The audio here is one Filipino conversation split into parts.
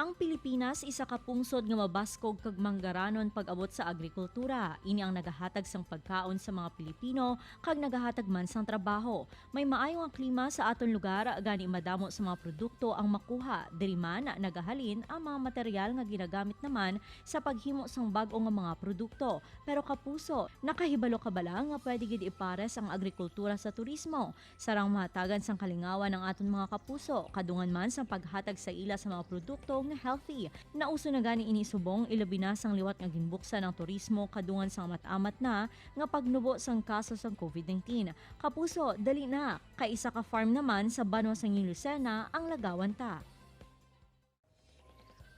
Ang Pilipinas isa ka pungsod nga mabaskog kag manggaranon pag-abot sa agrikultura. Ini ang nagahatag sang pagkaon sa mga Pilipino kag nagahatag man sang trabaho. May maayo nga klima sa aton lugar gani madamo sa mga produkto ang makuha. Diri man nagahalin ang mga material nga ginagamit naman sa paghimo sang bag-o nga mga produkto. Pero kapuso, nakahibalo ka bala nga pwede gid ipares ang agrikultura sa turismo? Sarang mahatagan sang kalingawan ng aton mga kapuso, kadungan man sang paghatag sa ila sa mga produkto nga healthy. Nauso na gani ini subong ilabi na sang liwat nga ginbuksan ng turismo kadungan sang amat-amat na nga pagnubo sang kaso sang COVID-19. Kapuso, dali na, kaisa ka farm naman sa Banwa sang Lucena ang lagawan ta.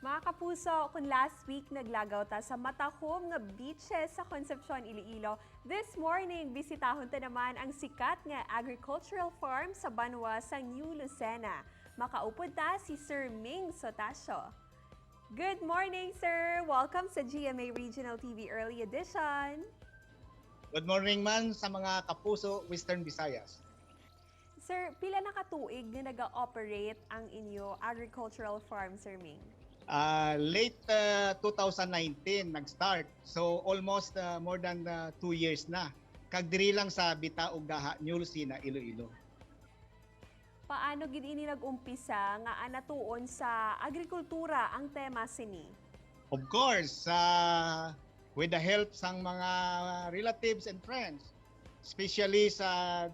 Mga kapuso, kung last week naglagaw ta sa matahom nga beaches sa Concepcion, Iloilo, this morning bisitahon ta naman ang sikat nga agricultural farm sa Banwa sa New Lucena. Makaupod ta si Sir Ming Sotasio. Good morning, sir! Welcome sa GMA Regional TV Early Edition. Good morning man sa mga kapuso Western Visayas. Sir, pila na katuig na nag-operate ang inyo agricultural farm, Sir Ming? Late 2019 nag-start. So almost more than 2 years na. Kagdiri lang sa Bitaog Daha, New Lucena, Iloilo. Paano gid ini nag-umpisa nga anatuon sa agrikultura ang tema sini? Of course, with the help sang mga relatives and friends, especially sa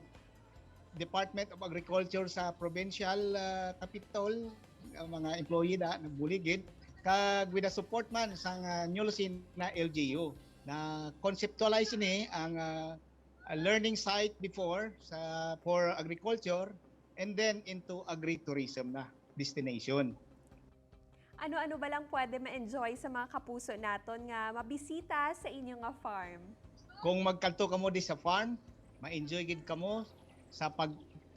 Department of Agriculture sa provincial capital, mga employee na nagbuligid, kag with the support man sang New Lucena LGU na conceptualize ni ang a learning site before for agriculture and then into agritourism na destination. Ano-ano ba lang pwede ma-enjoy sa mga kapuso naton nga mabisita sa inyong nga farm? Kung magkanto kamo di sa farm, ma-enjoy gid kamo sa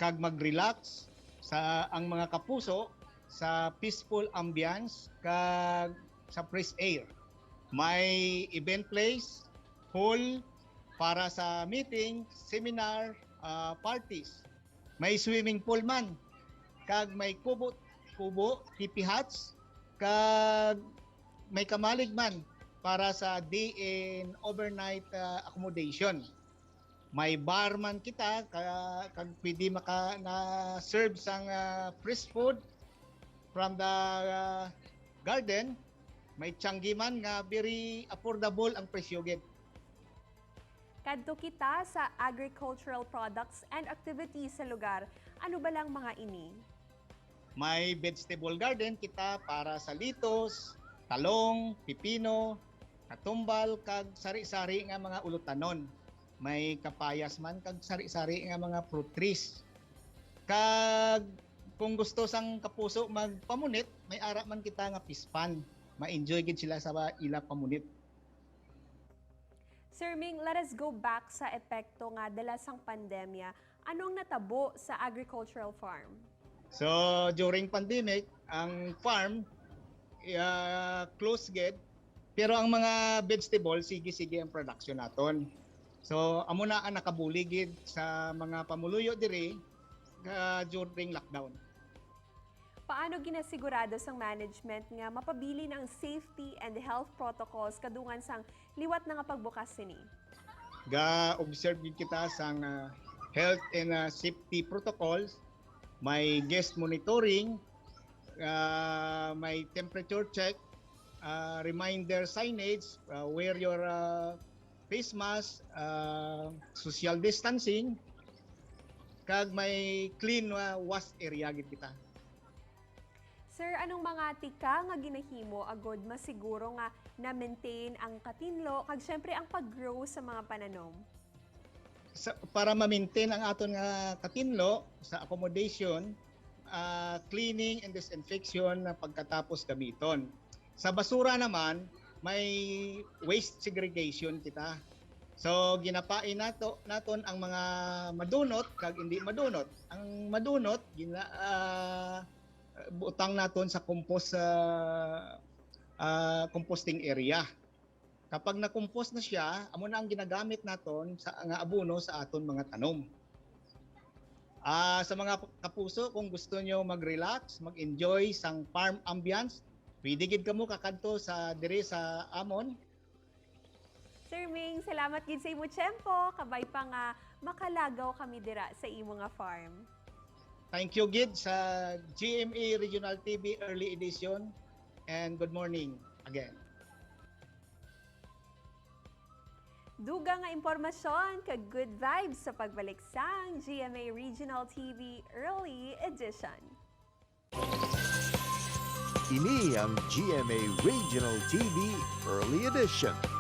kag mag-relax sa ang mga kapuso sa peaceful ambience kag sa fresh air. May event place, hall para sa meeting, seminar, parties. May swimming pool man, kag may kubo, tipi huts, kag may kamalig man para sa day and overnight accommodation. May bar man kita, kag pwede na-serve sang fresh food from the garden. May tiyanggi man nga very affordable ang presyo gid. Kadto kita sa agricultural products and activities sa lugar. Ano ba lang mga ini? May vegetable garden kita para sa litos, talong, pipino, katumbal, kag sari-sari nga mga ulutanon. May kapayas man kag sari-sari nga mga fruit trees. Kag kung gusto sang kapuso magpamunit, may ara man kita nga pispan. Ma-enjoy gid sila sa ila pamunit. Sir Ming, let us go back sa epekto nga dala sang pandemya. Anong natabo sa agricultural farm? So during pandemic, ang farm close gid, pero ang mga vegetable sige ang production naton. So amo na ang nakabuligid sa mga pamuluyo diri during lockdown. Paano ginasigurado sang management nga mapabili ng safety and health protocols kadungan sang liwat na nga pagbukas sini? Ga-observe kita sang health and safety protocols, may guest monitoring, may temperature check, reminder signage, wear your face mask, social distancing, kag may clean wash area gid kita. Sir, anong mga tika nga ginahimo agod masiguro nga na-maintain ang katinlo kag syempre ang pag-grow sa mga pananom? Para ma-maintain ang aton nga katinlo sa accommodation, cleaning and disinfection na pagkatapos gamiton. Sa basura naman, may waste segregation kita. So ginapain naton ang mga madunot kag hindi madunot. Ang madunot butang naton sa composting area. Kapag na-compost na siya, amo na ang ginagamit naton sa nga abono sa aton mga tanom. Sa mga kapuso, kung gusto nyo mag-relax, mag-enjoy sang farm ambience, Pwede gid kamo kakanto sa diri sa Amon. Sir Ming, salamat gid sa imo tiyempo. Kabay pa nga makalagaw kami dira sa imo nga farm. Thank you gid sa GMA Regional TV Early Edition and good morning again. Duga nga impormasyon kag good vibes sa pagbalik sang GMA Regional TV Early Edition. Ini ang GMA Regional TV Early Edition.